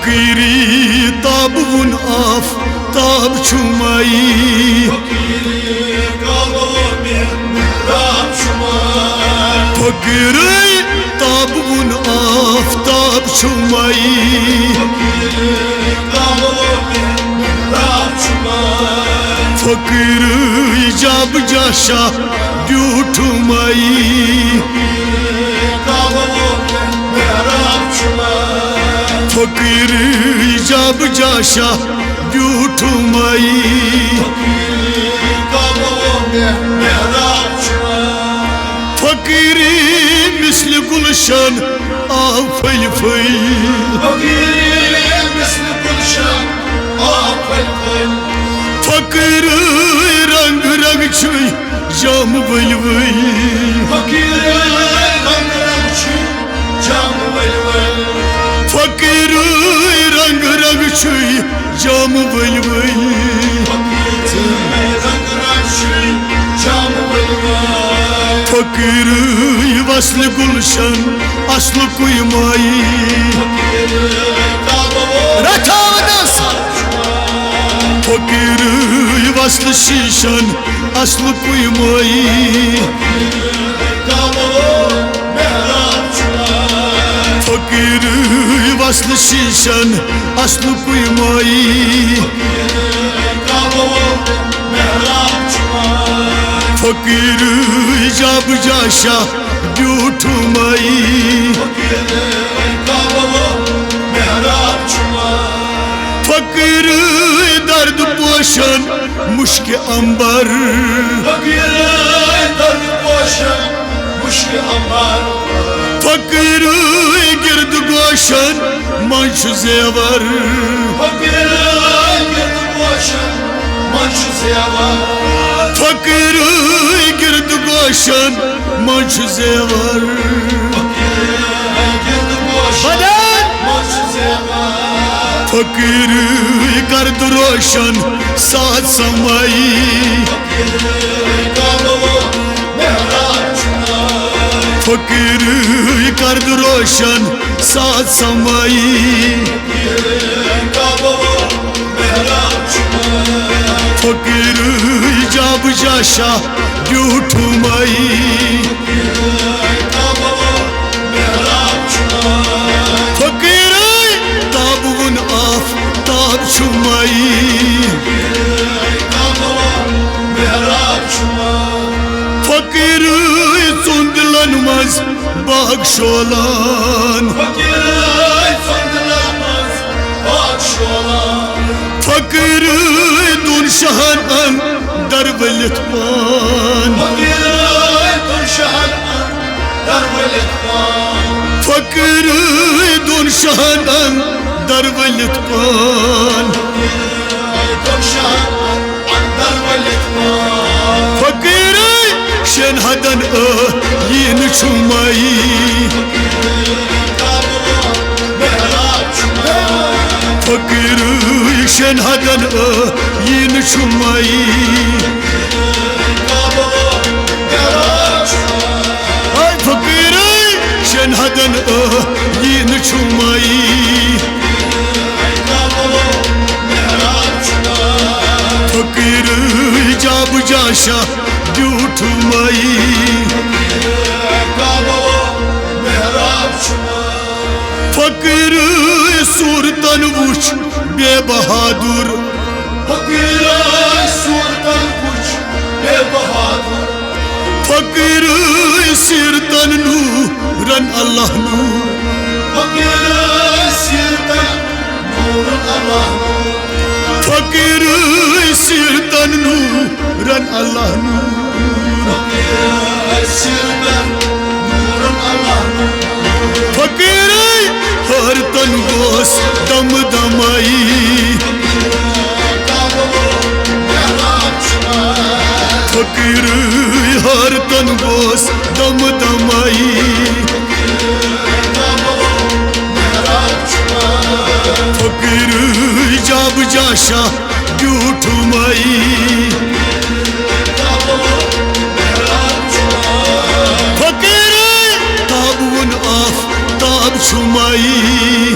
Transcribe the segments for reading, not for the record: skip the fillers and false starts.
फकीरी ताबुन of ताब छुमाई फकीरी ताबुन of ताब छुमाई फकीर जाब जाशा ब्यूठुमाई फकीर जाब जाशा ब्यूठुमाई फकीरी मिसल गुलशन आव फल फल फकीर रंग रंग छुई जाम वल वल फकीर रंग रंग छुई जाम वल वल फकीर वसल गुलशन असल कुई माई फकीर वसल शीशन असल कुई माई फकीर वसल शीशन असल कुई माई फकीर जाब जाशा ब्यूठुमाई फकीर दर्द पोशन मुश्क अंबर फकीर गिरद गोशन मंश जेवर फकीर गिरद गोशन मंश जेवर फकीर गर्द रोशन साथ समाई फकीर गर्द रोशन साथ समाई फकीर जाब जाशा ब्यूठुमाई फकीर ताबुन आफ ताब छुमाई फकीर चुंदलन मज बाग शोलान फकीर दुन शहन दरवलित पान फकीर दुन शहन दरवलित पान फकीर शन हदन यीन छुमाई फकीर शन हदन यीन छुमाई फकीर शन हदन यीन छुमाई फकीर जाब जाशा ब्यूठुमाई फकीर सूरतन वुच बेबहादुर फकीर सिरतन नूरन अल्लाह फकीर सिरतन नूरन अल्लाह फकीर हर तन गोस दम दमाई फकीर हर तन गोस दम दमाई फकीर जाब जाशा ब्यूठुमाई फकीर ताबुन आफ ताब छुमाई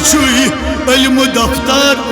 छुई इल्म दफ्तर